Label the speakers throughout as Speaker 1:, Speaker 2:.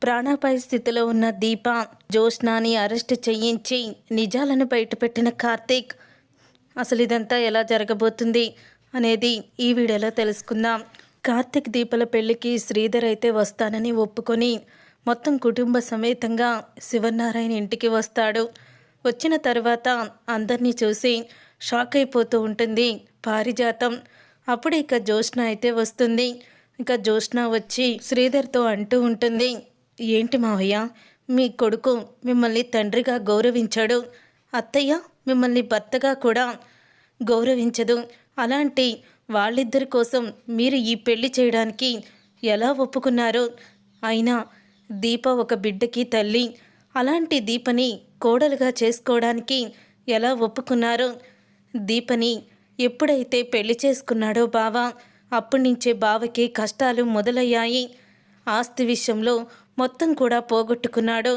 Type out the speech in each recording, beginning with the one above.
Speaker 1: ప్రాణాపాయ స్థితిలో ఉన్న దీప, జ్యోత్స్నాని అరెస్ట్ చేయించి నిజాలను బయటపెట్టిన కార్తీక్. అసలు ఇదంతా ఎలా జరగబోతుంది అనేది ఈ వీడియోలో తెలుసుకుందాం. కార్తీక్ దీపల పెళ్లికి శ్రీధర్ అయితే వస్తానని ఒప్పుకొని మొత్తం కుటుంబ సమేతంగా శివనారాయణ ఇంటికి వస్తాడు. వచ్చిన తర్వాత అందరినీ చూసి షాక్ అయిపోతూ ఉంటుంది పారిజాతం. అప్పుడు ఇక జ్యోత్స్న అయితే వస్తుంది. ఇక జ్యోత్స్న వచ్చి శ్రీధర్తో అంటూ ఉంటుంది, ఏంటి మావయ్య, మీ కొడుకు మిమ్మల్ని తండ్రిగా గౌరవించాడు, అత్తయ్య మిమ్మల్ని భర్తగా కూడా గౌరవించదు. అలాంటి వాళ్ళిద్దరి కోసం మీరు ఈ పెళ్లి చేయడానికి ఎలా ఒప్పుకున్నారు? అయినా దీప ఒక బిడ్డకి తల్లి, అలాంటి దీపని కోడలుగా చేసుకోవడానికి ఎలా ఒప్పుకున్నారు? దీపని ఎప్పుడైతే పెళ్లి చేసుకున్నాడో బావ, అప్పటి నుంచే బావకి కష్టాలు మొదలయ్యాయి. ఆస్తి విషయంలో మొత్తం కూడా పోగొట్టుకున్నాడు.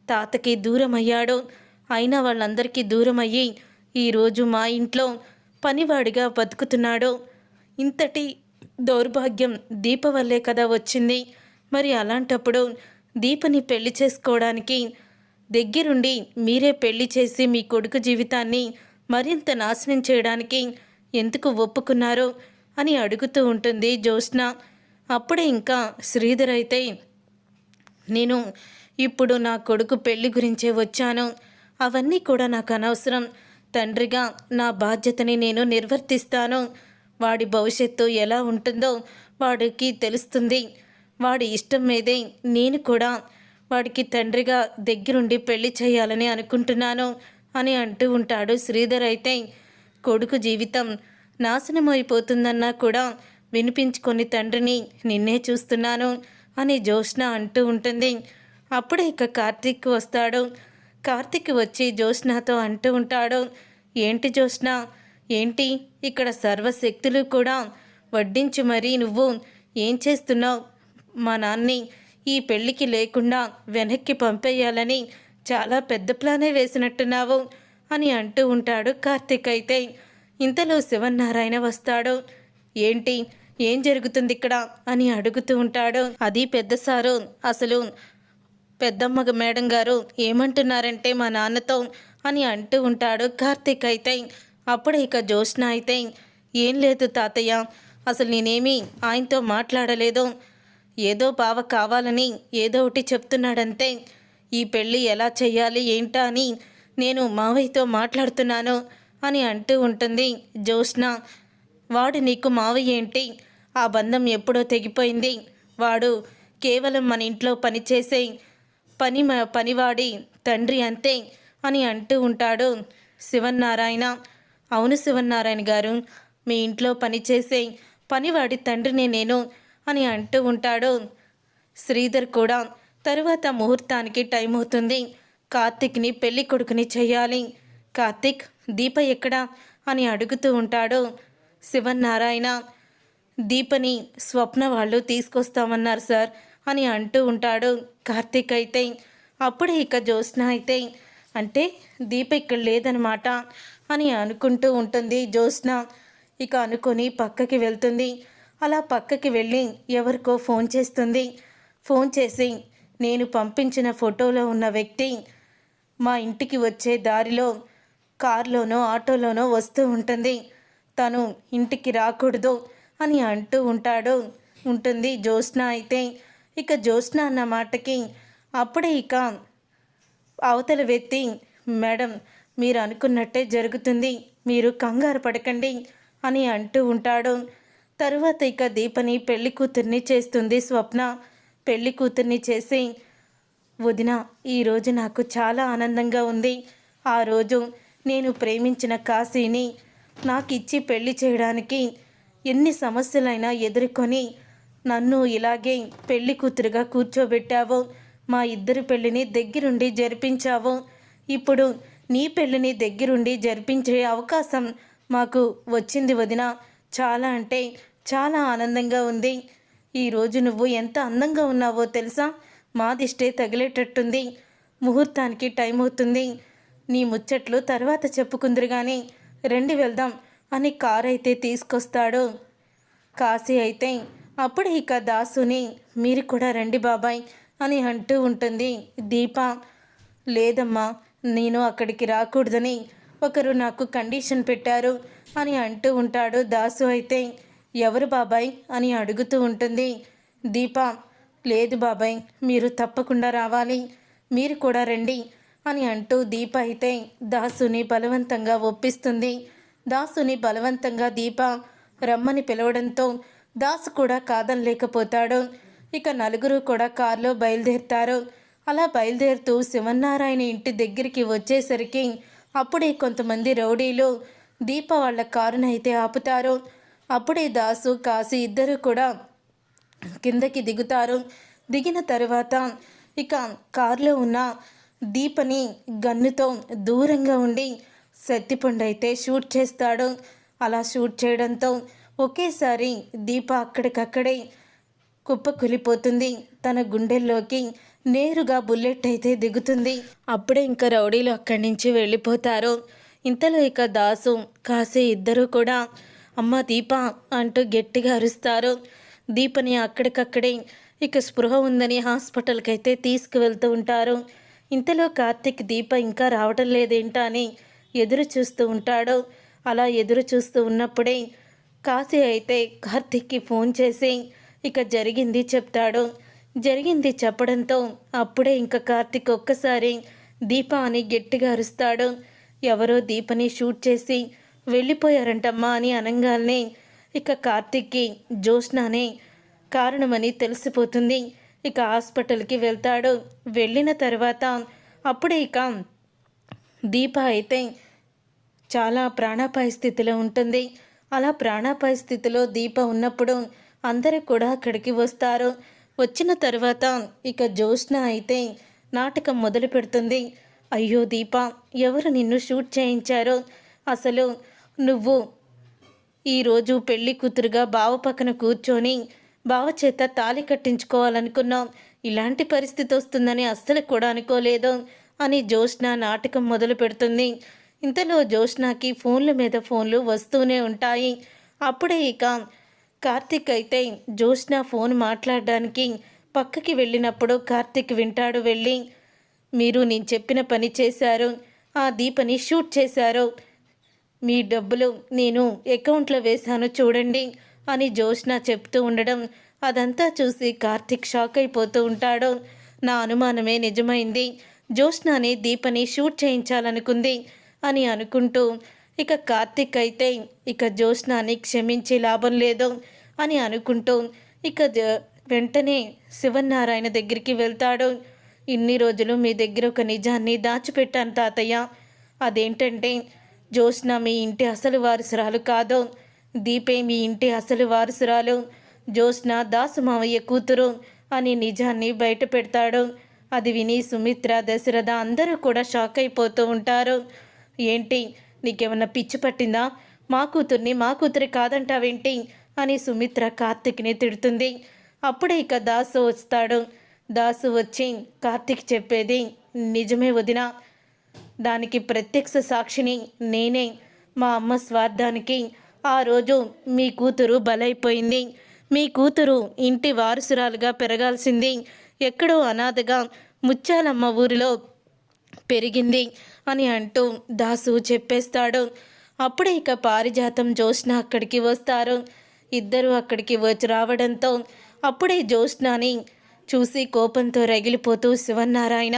Speaker 1: తాతకి దూరమయ్యాడు. అయినా వాళ్ళందరికీ దూరమయ్యి ఈరోజు మా ఇంట్లో పనివాడిగా బతుకుతున్నాడు. ఇంతటి దౌర్భాగ్యం దీప వల్లే కదా వచ్చింది. మరి అలాంటప్పుడు దీపని పెళ్లి చేసుకోవడానికి దగ్గరుండి మీరే పెళ్లి చేసి మీ కొడుకు జీవితాన్ని మరింత నాశనం చేయడానికి ఎందుకు ఒప్పుకున్నారు అని అడుగుతూ ఉంటుంది జ్యోత్స్న. అప్పుడే ఇంకా శ్రీధర్ అయితే, నేను ఇప్పుడు నా కొడుకు పెళ్లి గురించే వచ్చాను, అవన్నీ కూడా నాకు అనవసరం, తండ్రిగా నా బాధ్యతని నేను నిర్వర్తిస్తాను. వాడి భవిష్యత్తు ఎలా ఉంటుందో వాడికి తెలుస్తుంది. వాడి ఇష్టం మీదే నేను కూడా వాడికి తండ్రిగా దగ్గరుండి పెళ్లి చేయాలని అనుకుంటున్నాను అని అంటూ ఉంటాడు శ్రీధర్. అయితే కొడుకు జీవితం నాశనం అయిపోతుందన్నా కూడా వినిపించుకొని తండ్రిని నిన్నే చూస్తున్నాను అని జ్యోత్స్న అంటూ ఉంటుంది. అప్పుడే ఇక కార్తీక్ వస్తాడు. కార్తీక్ వచ్చి జ్యోత్స్నతో అంటూ ఉంటాడు, ఏంటి జ్యోత్స్న, ఏంటి ఇక్కడ సర్వశక్తులు కూడా వడ్డించి మరీ నువ్వు ఏం చేస్తున్నావు? మా నాన్ని ఈ పెళ్ళికి లేకుండా వెనక్కి పంపేయాలని చాలా పెద్ద ప్లానే వేసినట్టున్నావు అని అంటూ ఉంటాడు కార్తీక్. అయితే ఇంతలో శివనారాయణ వస్తాడు. ఏంటి, ఏం జరుగుతుంది ఇక్కడ అని అడుగుతూ ఉంటాడు. అది పెద్ద సారు, అసలు పెద్దమ్మ మేడం గారు ఏమంటున్నారంటే మా నాన్నతో అని అంటూ ఉంటాడు కార్తీక్. అయితే అప్పుడు ఇక జ్యోత్స్న అయితే, ఏం లేదు తాతయ్య, అసలు నేనేమీ ఆయనతో మాట్లాడలేదు, ఏదో బావ కావాలని ఏదో ఒకటి చెప్తున్నాడంతే, ఈ పెళ్ళి ఎలా చెయ్యాలి ఏంటా అని నేను మావయ్యతో మాట్లాడుతున్నాను అని అంటూ ఉంటుంది జ్యోత్స్న. వాడు నీకు మావయ్య ఏంటి? ఆ బంధం ఎప్పుడో తెగిపోయింది. వాడు కేవలం మన ఇంట్లో పనిచేసే పనివాడి తండ్రి అంతే అని అంటూ ఉంటాడు శివనారాయణ. అవును శివనారాయణ గారు, మీ ఇంట్లో పనిచేసే పనివాడి తండ్రినే నేను అని అంటూ ఉంటాడు శ్రీధర్ కూడా. తరువాత ముహూర్తానికి టైం అవుతుంది. కార్తీక్ని పెళ్లి కొడుకుని చెయ్యాలి. కార్తీక్, దీప ఎక్కడా అని అడుగుతూ ఉంటాడు శివనారాయణ. దీపని స్వప్న వాళ్ళు తీసుకొస్తామన్నారు సార్ అని అంటూ ఉంటాడు కార్తీక్. అయితే అప్పుడే ఇక జ్యోత్స్న అయితే, అంటే దీప ఇక్కడ లేదనమాట అని అనుకుంటూ ఉంటుంది జ్యోత్స్న. ఇక అనుకొని పక్కకి వెళ్తుంది. అలా పక్కకి వెళ్ళి ఎవరికో ఫోన్ చేస్తుంది. ఫోన్ చేసి, నేను పంపించిన ఫోటోలో ఉన్న వ్యక్తి మా ఇంటికి వచ్చే దారిలో కారులోనో ఆటోలోనో వస్తూ ఉంటుంది, తను ఇంటికి రాకూడదు అని అంటూ ఉంటుంది జ్యోత్స్న. అయితే ఇక జ్యోత్స్న అన్న మాటకి అప్పుడే ఇక అవతల వ్యక్తి, మేడం మీరు అనుకున్నట్టే జరుగుతుంది, మీరు కంగారు పడకండి అని అంటూ ఉంటాడు. తరువాత ఇక దీపని పెళ్లి కూతుర్ని చేస్తుంది స్వప్న. పెళ్లి కూతుర్ని చేసి, వదిన ఈరోజు నాకు చాలా ఆనందంగా ఉంది. ఆ రోజు నేను ప్రేమించిన కాశీని నాకు ఇచ్చి పెళ్లి చేయడానికి ఎన్ని సమస్యలైనా ఎదుర్కొని నన్ను ఇలాగే పెళ్లి కూతురుగా కూర్చోబెట్టావు. మా ఇద్దరి పెళ్లిని దగ్గరుండి జరిపించావు. ఇప్పుడు నీ పెళ్లిని దగ్గరుండి జరిపించే అవకాశం మాకు వచ్చింది వదిన. చాలా అంటే చాలా ఆనందంగా ఉంది. ఈరోజు నువ్వు ఎంత అందంగా ఉన్నావో తెలుసా? మా దిష్టే తగిలేటట్టుంది. ముహూర్తానికి టైం అవుతుంది. నీ ముచ్చట్లు తర్వాత చెప్పుకుందరు కానీ రండి వెళ్దాం అని కారు అయితే తీసుకొస్తాడు కాశీ. అయితే అప్పుడు ఇక దాసుని, మీరు కూడా రండి బాబాయ్, అని అంటూ ఉంటుంది దీప. లేదమ్మా, నేను అక్కడికి రాకూడదని ఒకరు నాకు కండిషన్ పెట్టారు అని అంటూ ఉంటాడు దాసు. అయితే ఎవరు బాబాయ్ అని అడుగుతూ ఉంటుంది దీప. లేదు బాబాయ్, మీరు తప్పకుండా రావాలి, మీరు కూడా రండి అని అంటూ దీప అయితే దాసుని బలవంతంగా ఒప్పిస్తుంది. దాసుని బలవంతంగా దీప రమ్మని పిలవడంతో దాసు కూడా కాదనలేకపోతాడు. ఇక నలుగురు కూడా కారులో బయలుదేరుతారు. అలా బయలుదేరుతూ శివన్నారాయణ ఇంటి దగ్గరికి వచ్చేసరికి అప్పుడే కొంతమంది రౌడీలు దీప వాళ్ళ కారునైతే ఆపుతారు. అప్పుడే దాసు కాశీ ఇద్దరు కూడా కిందకి దిగుతారు. దిగిన తర్వాత ఇక కారులో ఉన్న దీపని గన్నుతో దూరంగా ఉండి సత్తిపండు అయితే షూట్ చేస్తాడు. అలా షూట్ చేయడంతో ఒకేసారి దీప అక్కడికక్కడే కుప్పకూలిపోతుంది. తన గుండెల్లోకి నేరుగా బుల్లెట్ అయితే దిగుతుంది. అప్పుడే ఇంకా రౌడీలు అక్కడి నుంచి వెళ్ళిపోతారు. ఇంతలో ఇక దాసు కాశీ ఇద్దరూ కూడా అమ్మ దీప అంటూ గట్టిగా అరుస్తారు. దీపని అక్కడికక్కడే ఇక స్పృహ ఉందని హాస్పిటల్కి అయితే తీసుకువెళ్తూ ఉంటారు. ఇంతలో కార్తిక్ దీప ఇంకా రావడం లేదేంటా అని ఎదురు చూస్తూ ఉంటాడు. అలా ఎదురు చూస్తూ ఉన్నప్పుడే కాశీ అయితే కార్తిక్కి ఫోన్ చేసి ఇక జరిగింది చెప్తాడు. జరిగింది చెప్పడంతో అప్పుడే ఇంకా కార్తిక్ ఒక్కసారి దీప అని గట్టిగా అరుస్తాడు. ఎవరో దీపని షూట్ చేసి వెళ్ళిపోయారంటమ్మా అని అనంగానే ఇక కార్తిక్కి జ్యోత్స్నానే కారణమని తెలిసిపోతుంది. ఇక హాస్పిటల్కి వెళ్తాడు. వెళ్ళిన తర్వాత అప్పుడే ఇక దీప అయితే చాలా ప్రాణాపాయ స్థితిలో ఉంటుంది. అలా ప్రాణాపాయ స్థితిలో దీప ఉన్నప్పుడు అందరూ కూడా అక్కడికి వస్తారు. వచ్చిన తర్వాత ఇక జ్యోత్స్న అయితే నాటకం మొదలు పెడుతుంది. అయ్యో దీప, ఎవరు నిన్ను షూట్ చేయించారో? అసలు నువ్వు ఈరోజు పెళ్లి కూతురుగా బావ పక్కన కూర్చొని బావ చేత తాళి కట్టించుకోవాలనుకున్నాం, ఇలాంటి పరిస్థితి వస్తుందని అస్సలు కూడా అనుకోలేదు అని జ్యోత్స్న నాటకం మొదలు పెడుతుంది. ఇంతలో జ్యోత్స్నకి ఫోన్ల మీద ఫోన్లు వస్తూనే ఉంటాయి. అప్పుడే ఇక కార్తిక్ అయితే జ్యోత్స్న ఫోన్ మాట్లాడడానికి పక్కకి వెళ్ళినప్పుడు కార్తిక్ వింటాడు. వెళ్ళి, మీరు నేను చెప్పిన పని చేశారు, ఆ దీపని షూట్ చేశారు, మీ డబ్బులు నేను అకౌంట్లో వేశాను చూడండి అని జ్యోత్స్న చెప్తూ ఉండడం అదంతా చూసి కార్తిక్ షాక్ అయిపోతూ ఉంటాడు. నా అనుమానమే నిజమైంది, జ్యోత్స్నని దీపని షూట్ చేయించాలనుకుంది అని అనుకుంటూ ఇక కార్తిక్ అయితే ఇక జ్యోత్స్నని క్షమించి లాభం లేదు అని అనుకుంటూ ఇక వెంటనే శివన్నారాయణ దగ్గరికి వెళ్తాడు. ఇన్ని రోజులు మీ దగ్గర ఒక నిజాన్ని దాచిపెట్టాను తాతయ్య. అదేంటంటే జ్యోత్స్న మీ ఇంటి అసలు వారసురాలు కాదు, దీపే మీ ఇంటి అసలు వారసురాలు, జ్యోత్స్న దాసు మావయ్య కూతురు అని నిజాన్ని బయట పెడతాడు. అది విని సుమిత్ర, దశరథ అందరూ కూడా షాక్ అయిపోతూ ఉంటారు. ఏంటి, నీకేమన్నా పిచ్చి పట్టిందా? మా కూతుర్ని మా కూతురి కాదంటావేంటి అని సుమిత్ర కార్తిక్ని తిడుతుంది. అప్పుడే ఇక దాసు వస్తాడు. దాసు వచ్చి కార్తిక్ చెప్పేది నిజమే వదినా, దానికి ప్రత్యక్ష సాక్షిని నేనే. మా అమ్మ స్వార్థానికి ఆ రోజు మీ కూతురు బలైపోయింది. మీ కూతురు ఇంటి వారసురాలుగా పెరగాల్సింది ఎక్కడో అనాథగా ముత్యాలమ్మ ఊరిలో పెరిగింది అని అంటూ దాసు చెప్పేస్తాడు. అప్పుడే ఇక పారిజాతం జ్యోత్స్న అక్కడికి వస్తారు. ఇద్దరు అక్కడికి వచ్చి రావడంతో అప్పుడే జ్యోత్స్నని చూసి కోపంతో రగిలిపోతూ శివన్నారాయణ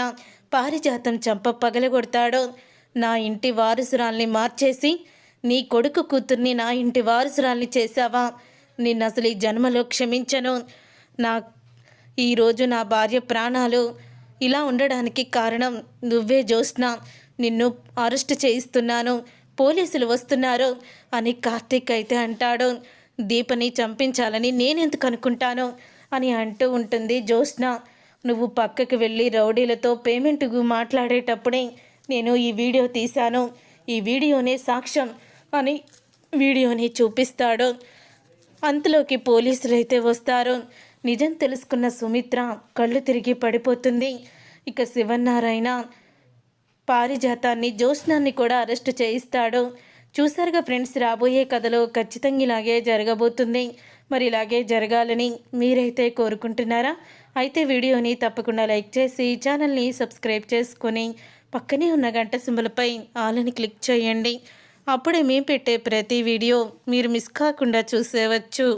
Speaker 1: పారిజాతం చంప పగలగొడతాడు. నా ఇంటి వారసురాల్ని మార్చేసి నీ కొడుకు కూతుర్ని నా ఇంటి వారసురాల్ని చేశావా? నిన్ను అసలు ఈ జన్మలో క్షమించను. ఈరోజు నా భార్య ప్రాణాలు ఇలా ఉండడానికి కారణం నువ్వే జ్యోత్స్న. నిన్ను అరెస్ట్ చేయిస్తున్నాను, పోలీసులు వస్తున్నారు అని కార్తిక్ అయితే అంటాడు. దీపని చంపించాలని నేనెందుకు అనుకుంటాను అని అంటూ ఉంటుంది జ్యోత్స్న. నువ్వు పక్కకి వెళ్ళి రౌడీలతో పేమెంట్కు మాట్లాడేటప్పుడే నేను ఈ వీడియో తీశాను, ఈ వీడియోనే సాక్ష్యం అని వీడియోని చూపిస్తాడు. అంతలోకి పోలీసులు అయితే వస్తారు. నిజం తెలుసుకున్న సుమిత్ర కళ్ళు తిరిగి పడిపోతుంది. ఇక శివన్నారాయణ పారిజాతాన్ని, జ్యోత్స్నాన్ని కూడా అరెస్ట్ చేయిస్తాడు. చూసారుగా ఫ్రెండ్స్, రాబోయే కథలో ఖచ్చితంగా ఇలాగే జరగబోతుంది. మరి ఇలాగే జరగాలని మీరైతే కోరుకుంటున్నారా? అయితే వీడియోని తప్పకుండా లైక్ చేసి ఛానల్ని సబ్స్క్రైబ్ చేసుకొని పక్కనే ఉన్న గంట సింబల్పై ఆలని క్లిక్ చేయండి. అప్పుడే మేము పెట్టే ప్రతి వీడియో మీరు మిస్ కాకుండా చూసేవచ్చు.